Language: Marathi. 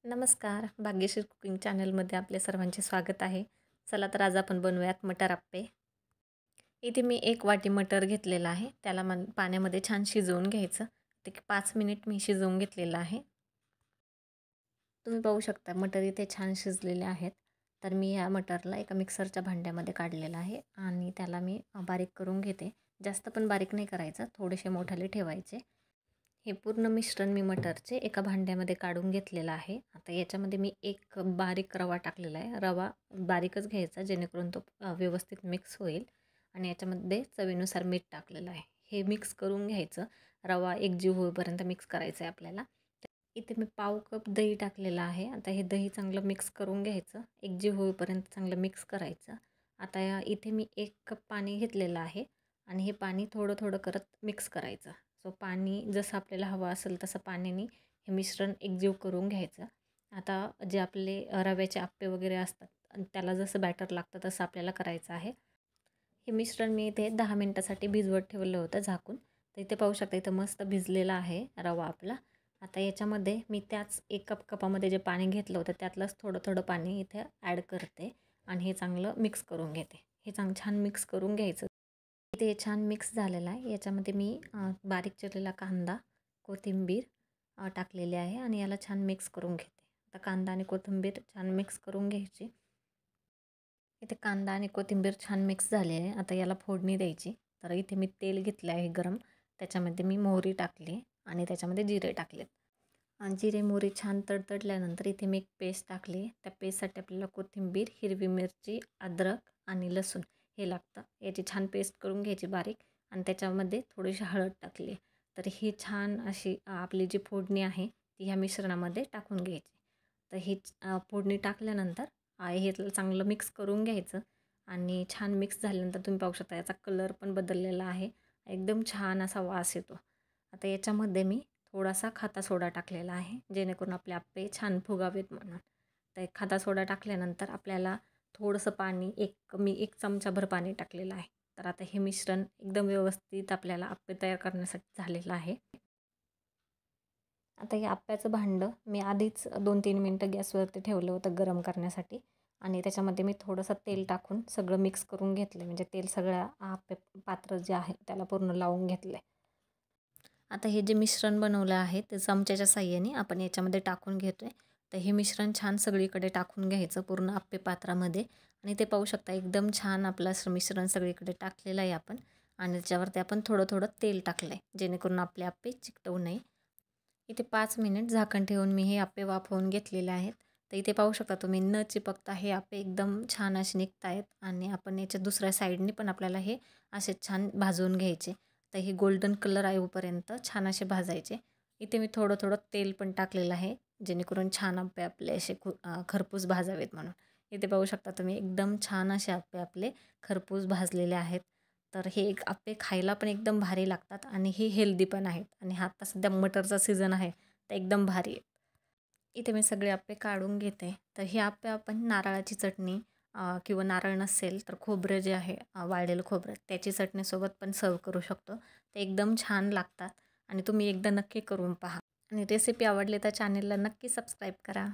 नमस्कार. भाग्यश्री कुकिंग चॅनलमध्ये आपल्या सर्वांचे स्वागत आहे. चला तर आज आपण बनवूयात मटर आप्पे. इथे मी 1 वाटी मटर घेतलेला आहे. त्याला पाण्यामध्ये छान शिजवून घ्यायचं. ते 5 मिनिट मी शिजवून घेतलेलं आहे. तुम्ही पाहू शकता मटर इथे छान शिजलेले आहेत. तर मी या मटरला एका मिक्सरच्या भांड्यामध्ये काढलेलं आहे आणि त्याला मी बारीक करून घेते. जास्त पण बारीक नाही करायचं, थोडेसे मोठाले ठेवायचे. हे पूर्ण मिश्रण मी मटरचे एका भांड्यामध्ये काढून घेतलेलं आहे. आता याच्यामध्ये मी एक बारीक रवा टाकलेला आहे. रवा बारीकच घ्यायचा जेणेकरून तो व्यवस्थित मिक्स होईल आणि याच्यामध्ये चवीनुसार मीठ टाकलेलं आहे. हे मिक्स करून घ्यायचं. रवा एकजीव होईपर्यंत मिक्स करायचं आहे आपल्याला. इथे मी पाव कप दही टाकलेलं आहे. आता हे दही चांगलं मिक्स करून घ्यायचं. एकजीव होईपर्यंत चांगलं मिक्स करायचं. आता इथे मी 1 कप पाणी घेतलेलं आहे आणि हे पाणी थोडं थोडं करत मिक्स करायचं. सो पाणी जसं आपल्याला हवं असेल तसं पाण्याने हे मिश्रण एकजीव करून घ्यायचं. आता जे आपले रव्याचे आप्पे वगैरे असतात त्याला जसं बॅटर लागतं तसं आपल्याला करायचं आहे. हे मिश्रण मी इथे 10 मिनटासाठी भिजवत ठेवलं होतं झाकून. तर इथे पाहू शकता इथं मस्त भिजलेला आहे रवा आपला. आता याच्यामध्ये मी त्याच 1 कपामध्ये जे पाणी घेतलं होतं त्यातलंच थोडं थोडं पाणी इथे ॲड करते आणि हे चांगलं मिक्स करून घेते. हे छान मिक्स करून घ्यायचं. इथे हे छान मिक्स झालेलं आहे. याच्यामध्ये मी बारीक चिरलेला कांदा, कोथिंबीर टाकलेली आहे आणि याला छान मिक्स करून घेते. आता कांदा आणि कोथिंबीर छान मिक्स करून घ्यायची. इथे कांदा आणि कोथिंबीर छान मिक्स झाली आहे. आता याला फोडणी द्यायची. तर इथे मी तेल घेतलं आहे गरम. त्याच्यामध्ये मी मोहरी टाकली आणि त्याच्यामध्ये जिरे टाकलेत. आणि जिरे मोहरी छान तडतडल्यानंतर इथे मी एक पेस्ट टाकली. त्या पेस्टसाठी आपल्याला कोथिंबीर, हिरवी मिरची, अद्रक आणि लसूण हे लागतं. याची छान पेस्ट करून घ्यायची बारीक आणि त्याच्यामध्ये थोडीशी हळद टाकली. तर ही छान अशी आपली जी फोडणी आहे ती ह्या मिश्रणामध्ये टाकून घ्यायची. तर ही फोडणी टाकल्यानंतर हे चांगलं मिक्स करून घ्यायचं आणि छान मिक्स झाल्यानंतर तुम्ही पाहू शकता याचा कलर पण बदललेला आहे. एकदम छान असा वास येतो. आता याच्यामध्ये मी थोडासा खाता सोडा टाकलेला आहे जेणेकरून आपले आप्पे छान फुगावेत म्हणून. तर खाता सोडा टाकल्यानंतर आपल्याला थोडंसं पाणी मी 1 चमचाभर पाणी टाकलेलं आहे. तर आता हे मिश्रण एकदम व्यवस्थित आपल्याला आप्पे तयार करण्यासाठी झालेलं आहे. आता हे आप्याचं भांडं मी आधीच 2-3 मिनटं गॅसवरती ठेवलं होतं गरम करण्यासाठी आणि त्याच्यामध्ये मी थोडंसं तेल टाकून सगळं मिक्स करून घेतलं. म्हणजे तेल सगळ्या आप्या पात्र जे आहे त्याला पूर्ण लावून घेतलं आहे. आता हे जे मिश्रण बनवलं आहे ते चमच्याच्या साहाय्याने आपण याच्यामध्ये टाकून घेतो आहे. तर हे मिश्रण छान सगळीकडे टाकून घ्यायचं पूर्ण आप्पे पात्रामध्ये आणि ते पाहू शकता एकदम छान आपलं असं मिश्रण सगळीकडे टाकलेलं आहे आपण आणि त्याच्यावरती आपण थोडं थोडं तेल टाकलं आहे जेणेकरून आपले आप्पे चिकटवू नये. इथे 5 मिनिट झाकण ठेवून मी हे आप्पे वाफवून घेतलेले आहेत. तर इथे पाहू शकता तुम्ही न चिपकता हे आप्पे एकदम छान असे निघत आहेत आणि आपण याच्या दुसऱ्या साईडने पण आपल्याला हे असे छान भाजून घ्यायचे. तर हे गोल्डन कलर येऊपर्यंत छान असे भाजायचे. इथे मी थोडं थोडं तेल पण टाकलेलं आहे जेणेकरून छान आप्पे आपले असे खरपूस भाजावेत म्हणून. इथे पाहू शकता तुम्ही एकदम छान असे आप्पे आपले खरपूस भाजलेले आहेत. तर हे एक आप्पे खायला पण एकदम भारी लागतात आणि हे हेल्दी पण आहेत आणि हा आता सध्या मटरचा सीझन आहे तर एकदम भारी आहे. इथे मी सगळे आप्पे काढून घेते. तर हे आप्पे आपण नारळाची चटणी किंवा नारळ नसेल तर खोबरं जे आहे वाळलेलं खोबरं त्याची चटणीसोबत पण सर्व करू शकतो. ते एकदम छान लागतात आणि तुम्ही एकदा नक्की करून पहा आणि रेसिपी आवडली तर चॅनलला नक्की सबस्क्राईब करा.